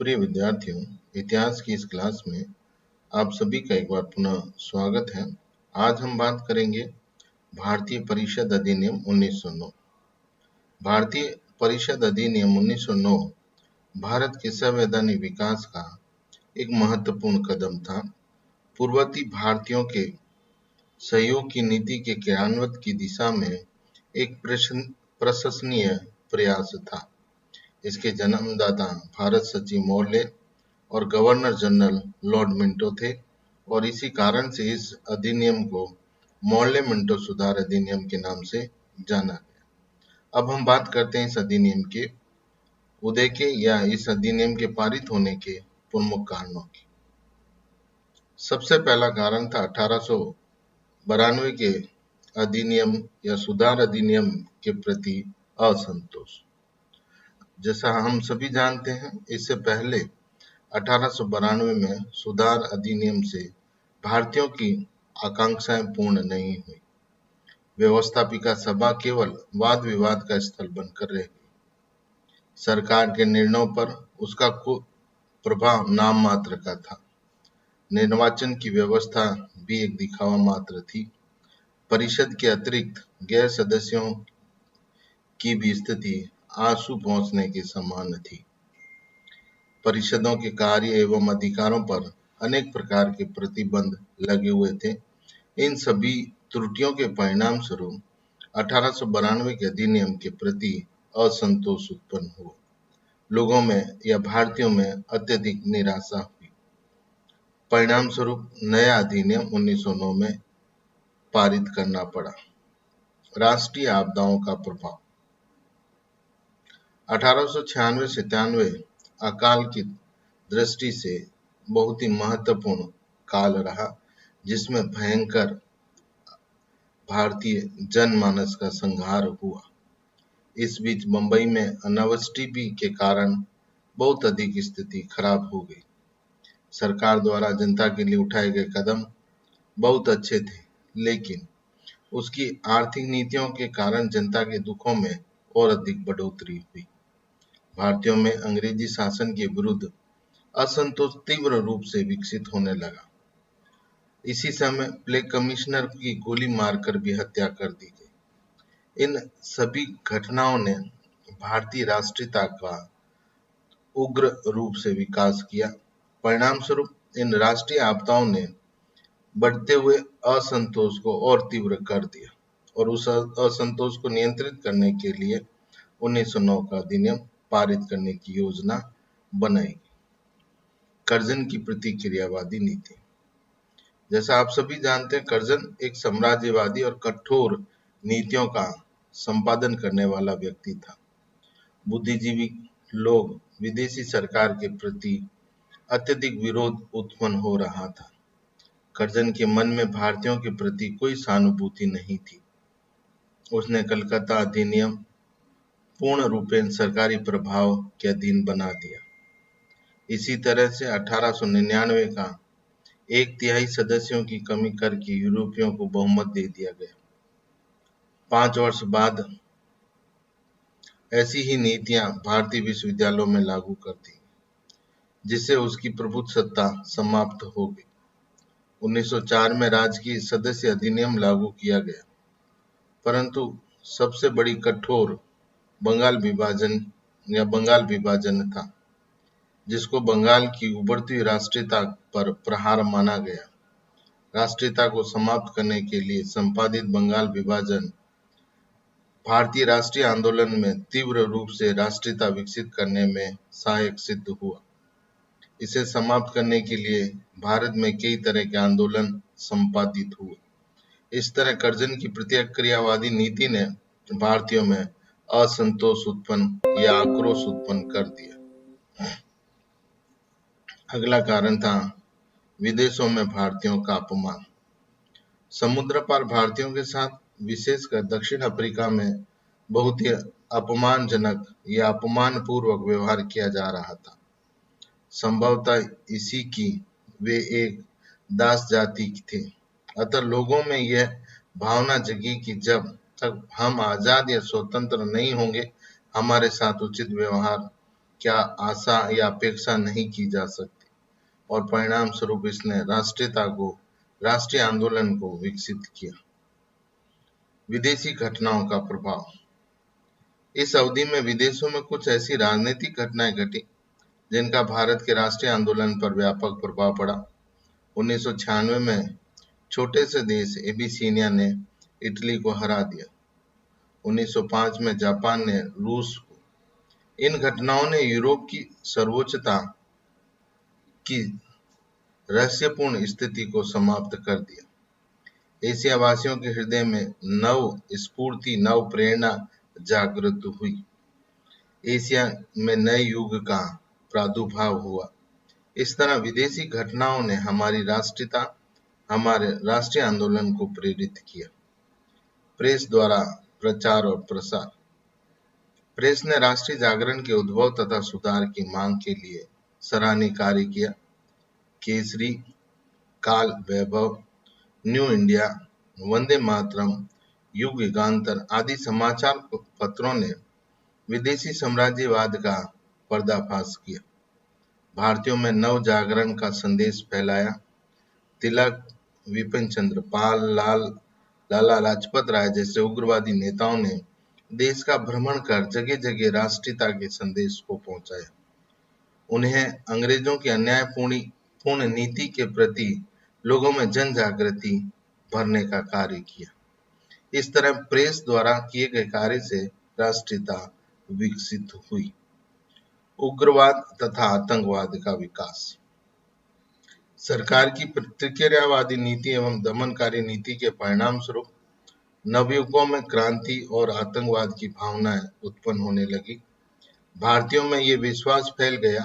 प्रिय विद्यार्थियों, इतिहास की इस क्लास में आप सभी का एक बार पुनः स्वागत है। आज हम बात करेंगे भारतीय परिषद अधिनियम 1909। भारतीय परिषद अधिनियम 1909 भारत के संवैधानिक विकास का एक महत्वपूर्ण कदम था। पूर्ववर्ती भारतीयों के सहयोग की नीति के क्रियान्वयन की दिशा में एक प्रशंसनीय प्रयास था। इसके जन्मदाता भारत सचिव मौर्य और गवर्नर जनरल लॉर्ड मिंटो थे और इसी कारण से इस अधिनियम को मौर्य मिंटो सुधार अधिनियम के नाम से जाना गया। अब हम बात करते हैं इस अधिनियम के उदय के या इस अधिनियम के पारित होने के प्रमुख कारणों की। सबसे पहला कारण था 1892 के अधिनियम या सुधार अधिनियम के प्रति असंतोष। जैसा हम सभी जानते हैं, इससे पहले 1892 में सुधार अधिनियम से भारतीयों की आकांक्षाएं पूर्ण नहीं हुई। व्यवस्थापिका सभा केवल वाद विवाद का स्थल बनकर रह गई। सरकार के निर्णयों पर उसका प्रभाव नाम मात्र का था। निर्वाचन की व्यवस्था भी एक दिखावा मात्र थी। परिषद के अतिरिक्त गैर सदस्यों की भी स्थिति आंसू पहुंचने के समान थी। परिषदों के कार्य एवं अधिकारों पर अनेक प्रकार के प्रतिबंध लगे हुए थे। इन सभी त्रुटियों के परिणाम स्वरूप 1892 के अधिनियम के प्रति असंतोष उत्पन्न हुआ। लोगों में या भारतीयों में अत्यधिक निराशा हुई। परिणाम स्वरूप नया अधिनियम 1909 में पारित करना पड़ा। राष्ट्रीय आपदाओं का प्रभाव 1896-97 अकाल की दृष्टि से बहुत ही महत्वपूर्ण काल रहा, जिसमें भयंकर भारतीय जनमानस का संहार हुआ। इस बीच मुंबई में अनावृष्टि के कारण बहुत अधिक स्थिति खराब हो गई। सरकार द्वारा जनता के लिए उठाए गए कदम बहुत अच्छे थे, लेकिन उसकी आर्थिक नीतियों के कारण जनता के दुखों में और अधिक बढ़ोतरी हुई। भारतीयों में अंग्रेजी शासन के विरुद्ध असंतोष तीव्र रूप से विकसित होने लगा। इसी समय प्लेग कमिश्नर की गोली मारकर भी हत्या कर दी गई। इन सभी घटनाओं ने भारतीय राष्ट्रीयता का उग्र रूप से विकास किया। परिणाम स्वरूप इन राष्ट्रीय आपदाओं ने बढ़ते हुए असंतोष को और तीव्र कर दिया और उस असंतोष को नियंत्रित करने के लिए 1909 का अधिनियम पारित करने की योजना बनाई। कर्जन की प्रतिक्रियावादी नीति। जैसा आप सभी जानते हैं, कर्जन एक साम्राज्यवादी और कठोर नीतियों का संपादन करने वाला व्यक्ति था। बुद्धिजीवी लोग विदेशी सरकार के प्रति अत्यधिक विरोध उत्पन्न हो रहा था। कर्जन के मन में भारतीयों के प्रति कोई सहानुभूति नहीं थी। उसने कलकत्ता अधिनियम पूर्ण रूपेण सरकारी प्रभाव के अधीन बना दिया। इसी तरह से 1899 का 1/3 सदस्यों की कमी करके यूरोपियों को बहुमत दे दिया गया। 5 वर्ष बाद ऐसी ही नीतियां भारतीय विश्वविद्यालयों में लागू कर दी, जिससे उसकी प्रभुत्व सत्ता समाप्त हो गई। 1904 में राजकीय सदस्य अधिनियम लागू किया गया, परंतु सबसे बड़ी कठोर बंगाल विभाजन था, जिसको बंगाल की उभरती हुई राष्ट्रीयता पर प्रहार माना गया। राष्ट्रीयता को समाप्त करने के लिए संपादित बंगाल विभाजन भारतीय राष्ट्रीय आंदोलन में तीव्र रूप से राष्ट्रीयता विकसित करने में सहायक सिद्ध हुआ। इसे समाप्त करने के लिए भारत में कई तरह के आंदोलन संपादित हुए। इस तरह कर्जन की प्रतिक्रियावादी नीति ने भारतीयों में असंतोष उत्पन्न या आक्रोश उत्पन्न कर दिया। अगला कारण था विदेशों में भारतीयों का अपमान। समुद्र पार भारतीयों के साथ विशेषकर दक्षिण अफ्रीका में बहुत ही अपमानजनक या अपमानपूर्वक व्यवहार किया जा रहा था। संभवतः इसी की वे एक दास जाति थे। अतः लोगों में यह भावना जगी कि जब तक हम आजाद या स्वतंत्र नहीं होंगे, हमारे साथ उचित व्यवहार क्या आशा या अपेक्षा नहीं की जा सकती, और परिणाम स्वरूप इसने राष्ट्रीय आंदोलन को विकसित किया। विदेशी घटनाओं का प्रभाव। इस अवधि में विदेशों में कुछ ऐसी राजनीतिक घटनाएं घटी जिनका भारत के राष्ट्रीय आंदोलन पर व्यापक प्रभाव पड़ा। 1996 में छोटे से देश एबिसिनिया ने इटली को हरा दिया। 1905 में जापान ने रूस को। इन घटनाओं ने यूरोप की सर्वोच्चता की रहस्यपूर्ण स्थिति को समाप्त कर दिया। एशिया वासियों के हृदय में नव स्फूर्ति, नव प्रेरणा जागृत हुई। एशिया में नए युग का प्रादुर्भाव हुआ। इस तरह विदेशी घटनाओं ने हमारे राष्ट्रीय आंदोलन को प्रेरित किया। प्रेस द्वारा प्रचार और प्रसार। प्रेस ने राष्ट्रीय जागरण के उद्भव तथा सुधार की मांग के लिए सराहनीय कार्य किया। केसरी, काल वैभव, न्यू इंडिया, वंदे मातरम, युग युगांतर आदि समाचार पत्रों ने विदेशी साम्राज्यवाद का पर्दाफाश किया। भारतीयों में नव जागरण का संदेश फैलाया। तिलक, विपिन चंद्र पाल, लाला लाजपत राय जैसे उग्रवादी नेताओं ने देश का भ्रमण कर जगह जगह राष्ट्रीयता के संदेश को पहुंचाया। उन्हें अंग्रेजों की अन्यायपूर्ण नीति के प्रति लोगों में जन जागृति भरने का कार्य किया। इस तरह प्रेस द्वारा किए गए कार्य से राष्ट्रीयता विकसित हुई। उग्रवाद तथा आतंकवाद का विकास। सरकार की प्रतिक्रियावादी नीति एवं दमनकारी नीति के परिणाम स्वरूप नवयुगों में क्रांति और आतंकवाद की भावनाएं उत्पन्न होने लगी। भारतीयों में ये विश्वास फैल गया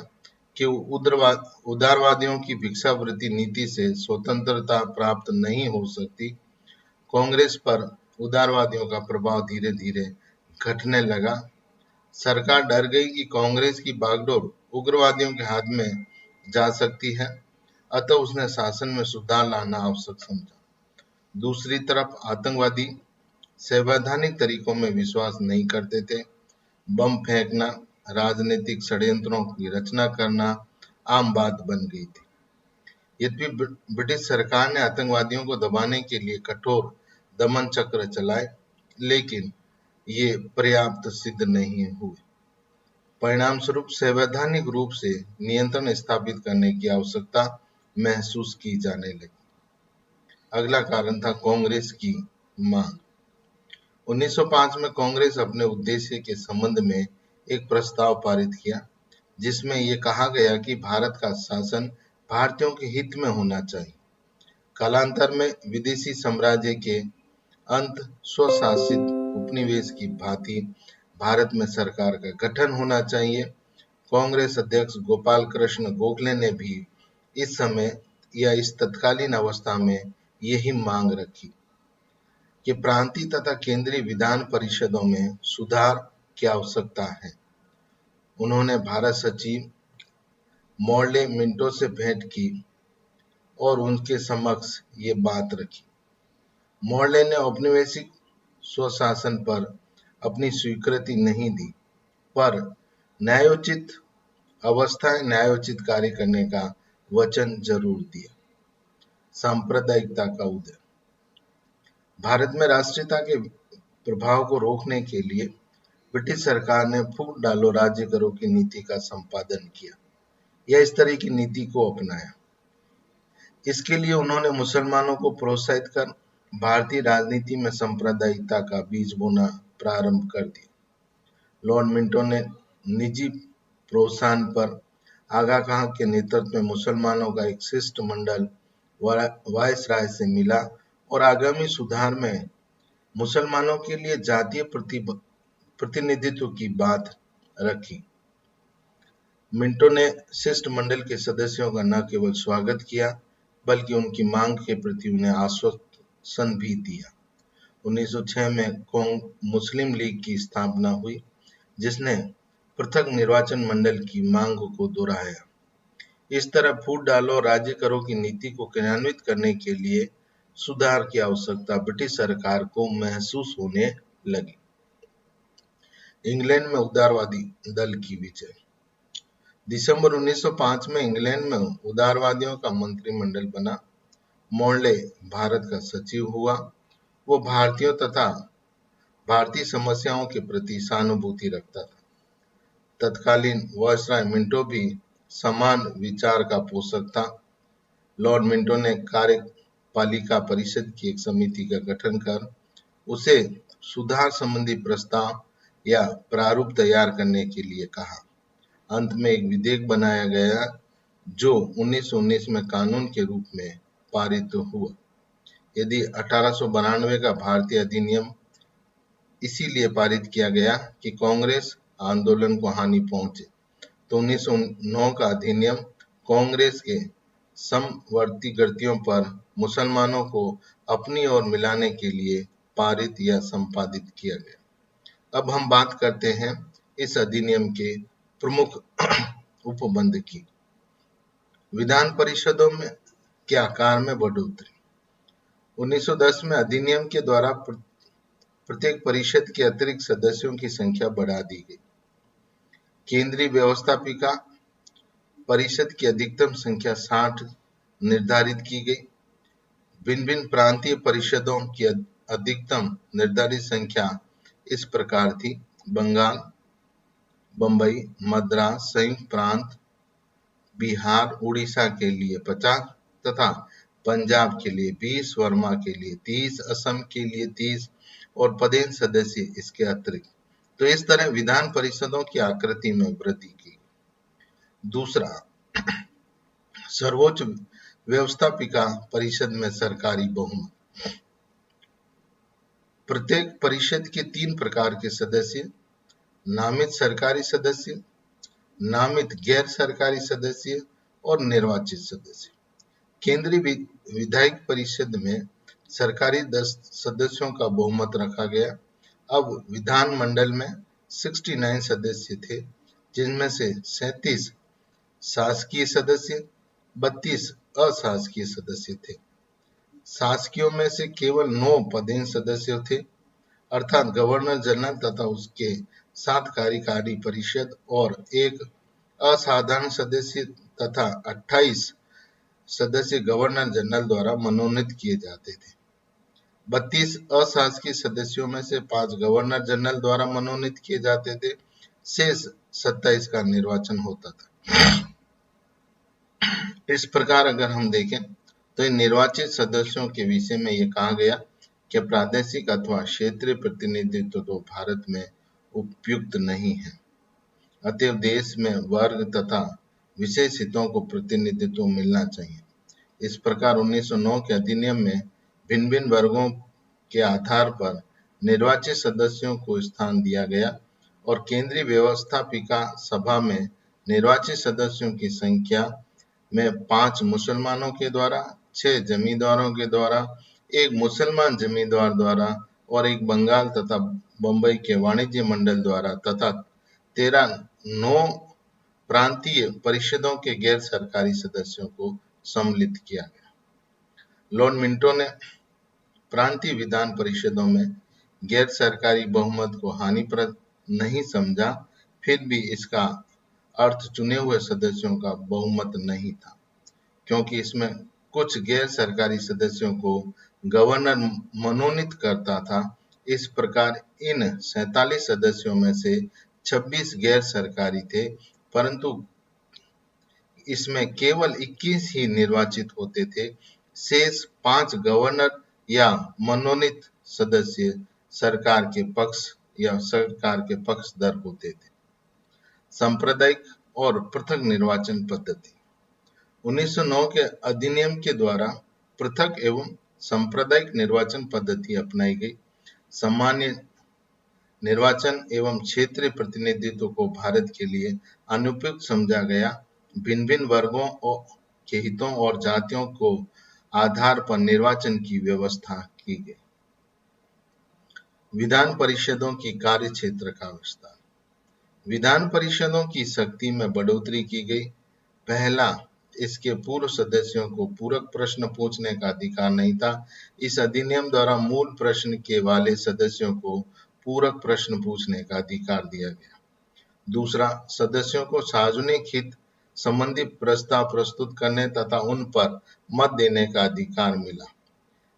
कि उदारवादियों की भिक्षावृत्ति नीति से स्वतंत्रता प्राप्त नहीं हो सकती। कांग्रेस पर उदारवादियों का प्रभाव धीरे धीरे घटने लगा। सरकार डर गई कि कांग्रेस की बागडोर उग्रवादियों के हाथ में जा सकती है, अतः उसने शासन में सुधार लाना आवश्यक समझा। दूसरी तरफ आतंकवादी संवैधानिक तरीकों में विश्वास नहीं करते थे। बम फेंकना, राजनीतिक षड्यंत्रों की रचना करना आम बात बन गई थी। यद्यपि ब्रिटिश सरकार ने आतंकवादियों को दबाने के लिए कठोर दमन चक्र चलाए, लेकिन ये पर्याप्त सिद्ध नहीं हुए। परिणाम स्वरूप संवैधानिक रूप से नियंत्रण स्थापित करने की आवश्यकता महसूस की जाने लगी। अगला कारण था कांग्रेस की मांग। 1905 में कांग्रेस अपने उद्देश्य के संबंध में एक प्रस्ताव पारित किया, जिसमें यह कहा गया कि भारत का शासन भारतीयों के हित में होना चाहिए। कालांतर में विदेशी साम्राज्य के अंत स्वशासित उपनिवेश की भांति भारत में सरकार का गठन होना चाहिए। कांग्रेस अध्यक्ष गोपाल कृष्ण गोखले ने भी इस समय या इस तत्कालीन अवस्था में यही मांग रखी कि प्रांतीय तथा केंद्रीय विधान परिषदों में सुधार की आवश्यकता है। उन्होंने भारत सचिव मॉर्ले मिंटो से भेंट की और उनके समक्ष ये बात रखी। मॉर्ले ने औपनिवेशिक स्वशासन पर अपनी स्वीकृति नहीं दी, पर न्यायोचित अवस्थाएं न्यायोचित कार्य करने का वचन जरूर दिया। सांप्रदायिकता का उदय। भारत में राष्ट्रीयता के प्रभाव को रोकने के लिए ब्रिटिश सरकार ने फूट डालो राज्य करो की नीति का संपादन किया या इस तरह की नीति को अपनाया। इसके लिए उन्होंने मुसलमानों को प्रोत्साहित कर भारतीय राजनीति में सांप्रदायिकता का बीज बोना प्रारंभ कर दिया। लॉर्ड मिंटो ने निजी प्रोत्साहन पर आगा खां के नेतृत्व में मुसलमानों का एक शिष्टमंडल वायसराय से मिला और आगामी सुधार में मुसलमानों के लिए जातीय प्रतिनिधित्व की बात रखी। मिंटो ने शिष्टमंडल के सदस्यों का न केवल स्वागत किया, बल्कि उनकी मांग के प्रति उन्हें आश्वासन भी दिया। 1906 में मुस्लिम लीग की स्थापना हुई, जिसने पृथक निर्वाचन मंडल की मांग को दोहराया। इस तरह फूट डालो राज्य करो की नीति को क्रियान्वित करने के लिए सुधार की आवश्यकता ब्रिटिश सरकार को महसूस होने लगी। इंग्लैंड में उदारवादी दल की विजय। दिसंबर 1905 में इंग्लैंड में उदारवादियों का मंत्रिमंडल बना। मॉर्ले भारत का सचिव हुआ। वो भारतीयों तथा भारतीय समस्याओं के प्रति सहानुभूति रखता था। तत्कालीन वायसराय मिंटो भी समान विचार का पोषक था। लॉर्ड मिंटो ने कार्यपालिका परिषद की एक समिति का गठन कर उसे सुधार संबंधी प्रस्ताव या प्रारूप तैयार करने के लिए कहा। अंत में एक विधेयक बनाया गया जो 1919 में कानून के रूप में पारित हुआ। यदि 1892 का भारतीय अधिनियम इसीलिए पारित किया गया कि कांग्रेस आंदोलन को हानि पहुंचे, तो 1909 का अधिनियम कांग्रेस के समवर्तीवर्तियों पर मुसलमानों को अपनी ओर मिलाने के लिए पारित या संपादित किया गया। अब हम बात करते हैं इस अधिनियम के प्रमुख उपबंध की। विधान परिषदों में के आकार में बढ़ोतरी। 1910 में अधिनियम के द्वारा प्रत्येक परिषद के अतिरिक्त सदस्यों की संख्या बढ़ा दी गई। केंद्रीय व्यवस्थापिका परिषद की अधिकतम संख्या 60 निर्धारित की गई। भिन्न भिन्न प्रांतीय परिषदों की अधिकतम निर्धारित संख्या इस प्रकार थी: बंगाल, बंबई, मद्रास, संयुक्त प्रांत, बिहार, उड़ीसा के लिए 50 तथा पंजाब के लिए 20, वर्मा के लिए 30, असम के लिए 30 और पदेन सदस्य इसके अतिरिक्त। तो इस तरह विधान परिषदों की आकृति में वृद्धि की। दूसरा, सर्वोच्च व्यवस्थापिका परिषद में सरकारी बहुमत। प्रत्येक परिषद के 3 प्रकार के सदस्य: नामित सरकारी सदस्य, नामित गैर सरकारी सदस्य और निर्वाचित सदस्य। केंद्रीय विधायक परिषद में सरकारी 10 सदस्यों का बहुमत रखा गया। अब विधानमंडल में 69 सदस्य थे, जिनमें से 37 शासकीय सदस्य, 32 अशासकीय सदस्य थे। शासकीयों में से केवल 9 पदेन सदस्य थे, अर्थात गवर्नर जनरल तथा उसके 7 कार्यकारी परिषद और एक असाधारण सदस्य तथा 28 सदस्य गवर्नर जनरल द्वारा मनोनीत किए जाते थे। 32 अशासकीय सदस्यों में से 5 गवर्नर जनरल द्वारा मनोनीत किए जाते थे। शेष 27 का निर्वाचन होता था। इस प्रकार अगर हम देखें तो इन निर्वाचित सदस्यों के विषय में यह कहा गया कि प्रादेशिक अथवा क्षेत्रीय प्रतिनिधित्व तो भारत में उपयुक्त नहीं है, अतएव देश में वर्ग तथा विशेष हितों को प्रतिनिधित्व मिलना चाहिए। इस प्रकार 1909 के अधिनियम में भिन्न भिन्न वर्गों के आधार पर निर्वाचित सदस्यों को स्थान दिया गया और केंद्रीय व्यवस्थापिका सभा में निर्वाचित सदस्यों की संख्या में 5 मुसलमानों के द्वारा, 6 जमींदारों के द्वारा, 1 मुसलमान जमींदार द्वारा और 1 बंगाल तथा बंबई के वाणिज्य मंडल द्वारा तथा 13 9 प्रांतीय परिषदों के गैर सरकारी सदस्यों को सम्मिलित किया गया। लॉर्ड मिंटो ने प्रांतीय विधान परिषदों में गैर सरकारी बहुमत को हानिप्रद नहीं समझा, फिर भी इसका अर्थ चुने हुए सदस्यों का बहुमत नहीं था, क्योंकि इसमें कुछ गैर सरकारी सदस्यों को गवर्नर मनोनीत करता था। इस प्रकार इन 47 सदस्यों में से 26 गैर सरकारी थे, परंतु इसमें केवल 21 ही निर्वाचित होते थे। शेष 5 गवर्नर या मनोनीत सदस्य सरकार के पक्ष या सरकार के पक्षधर होते थे। सांप्रदायिक और पृथक निर्वाचन पद्धति। 1909 के अधिनियम के द्वारा पृथक एवं सांप्रदायिक निर्वाचन पद्धति अपनाई गई। सामान्य निर्वाचन एवं क्षेत्रीय प्रतिनिधित्व को भारत के लिए अनुपयुक्त समझा गया। भिन्न भिन्न वर्गों के हितों और जातियों को आधार पर निर्वाचन की व्यवस्था की गई। विधान परिषदों की कार्य क्षेत्र का विस्तार। विधान परिषदों की शक्ति में बढ़ोतरी की गई। पहला, इसके पूर्व सदस्यों को पूरक प्रश्न पूछने का अधिकार नहीं था। इस अधिनियम द्वारा मूल प्रश्न के वाले सदस्यों को पूरक प्रश्न पूछने का अधिकार दिया गया। दूसरा, सदस्यों को सार्वजनिक हित संबंधी प्रस्ताव प्रस्तुत करने तथा उन पर मत देने का अधिकार मिला।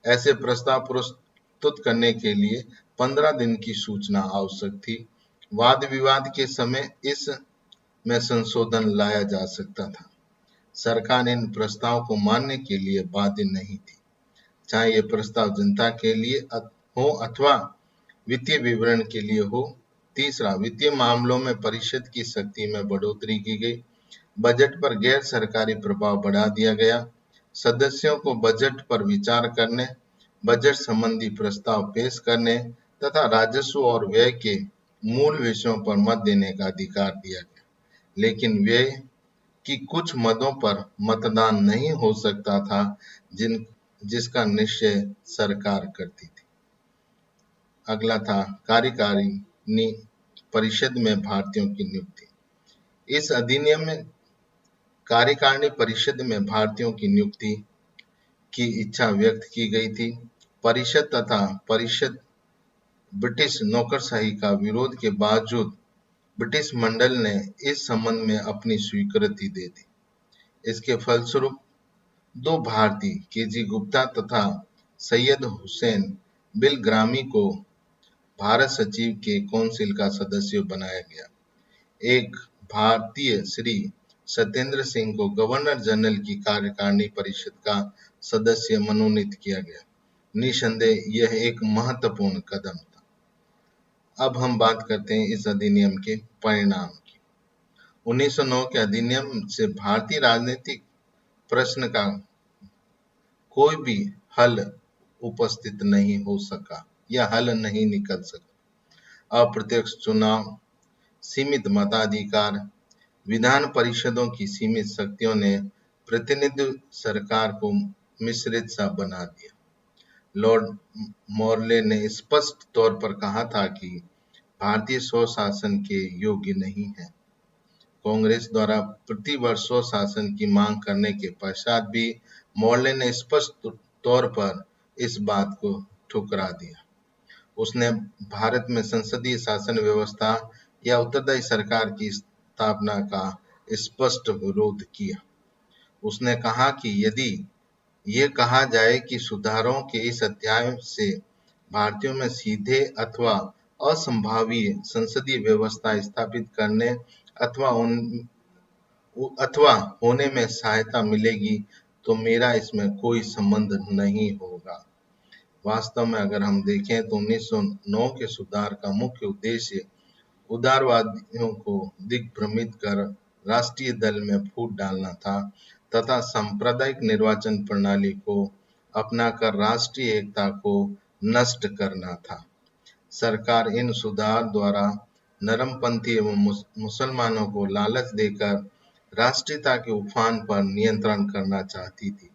ऐसे प्रस्ताव प्रस्तुत करने के लिए 15 दिन की सूचना आवश्यक थी। वाद विवाद के समय इस में संशोधन लाया जा सकता था। सरकार इन प्रस्ताव को मानने के लिए बाध्य नहीं थी, चाहे ये प्रस्ताव जनता के लिए हो अथवा वित्तीय विवरण के लिए हो। तीसरा, वित्तीय मामलों में परिषद की शक्ति में बढ़ोतरी की गई। बजट पर गैर सरकारी प्रभाव बढ़ा दिया गया। सदस्यों को बजट पर विचार करने, बजट संबंधी प्रस्ताव पेश करने तथा राजस्व और व्यय के मूल विषयों पर मत देने का अधिकार दिया गया, लेकिन व्यय की कुछ मदों पर मतदान नहीं हो सकता था, जिसका निश्चय सरकार करती थी। अगला था कार्यकारिणी परिषद में भारतीयों की नियुक्ति। इस अधिनियम में कार्यकारिणी परिषद में भारतीयों की नियुक्ति की इच्छा व्यक्त की गई थी। परिषद तथा परिषद ब्रिटिश नौकरशाही का विरोध के बावजूद ब्रिटिश मंडल ने इस संबंध में अपनी स्वीकृति दे दी। इसके फलस्वरूप दो भारतीय के.जी. गुप्ता तथा सैयद हुसैन बिलग्रामी को भारत सचिव के कौंसिल का सदस्य बनाया गया। एक भारतीय श्री सत्येंद्र सिंह को गवर्नर जनरल की कार्यकारिणी परिषद का सदस्य मनोनीत किया गया। निसंदेह यह एक महत्वपूर्ण कदम था। अब हम बात करते हैं इस अधिनियम के परिणाम की। 1909 के अधिनियम से भारतीय राजनीतिक प्रश्न का कोई भी हल उपस्थित नहीं हो सका या हल नहीं निकल सका। अप्रत्यक्ष चुनाव, सीमित मताधिकार, विधान परिषदों की सीमित शक्तियों ने प्रतिनिधि सरकार को मिश्रित सा बना दिया। लॉर्ड मॉर्ले ने स्पष्ट तौर पर कहा था कि भारतीय स्वशासन के योग्य नहीं है। कांग्रेस द्वारा प्रतिवर्ष स्वशासन की मांग करने के पश्चात भी मॉर्ले ने स्पष्ट तौर पर इस बात को ठुकरा दिया। उसने भारत में संसदीय शासन व्यवस्था या उत्तरदायी सरकार की स्थापना का स्पष्ट विरोध किया। उसने कहा कि यदि ये कहा जाए कि सुधारों के इस अध्याय से भारतीयों में सीधे अथवा असंभावीय संसदीय व्यवस्था स्थापित करने अथवा होने में सहायता मिलेगी, तो मेरा इसमें कोई संबंध नहीं होगा। वास्तव में अगर हम देखें तो 1909 के सुधार का मुख्य उद्देश्य उदारवादियों को दिग्भ्रमित कर राष्ट्रीय दल में फूट डालना था तथा सांप्रदायिक निर्वाचन प्रणाली को अपनाकर राष्ट्रीय एकता को नष्ट करना था। सरकार इन सुधार द्वारा नरमपंथी एवं मुसलमानों को लालच देकर राष्ट्रीयता के उफान पर नियंत्रण करना चाहती थी।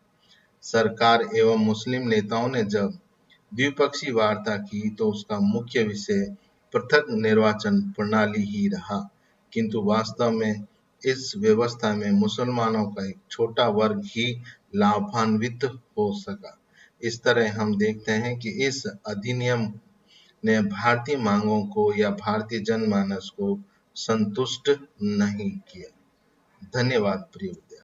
सरकार एवं मुस्लिम नेताओं ने जब द्विपक्षीय वार्ता की तो उसका मुख्य विषय पृथक निर्वाचन प्रणाली ही रहा, किंतु वास्तव में इस व्यवस्था में मुसलमानों का एक छोटा वर्ग ही लाभान्वित हो सका। इस तरह हम देखते हैं कि इस अधिनियम ने भारतीय मांगों को या भारतीय जनमानस को संतुष्ट नहीं किया। धन्यवाद प्रिय।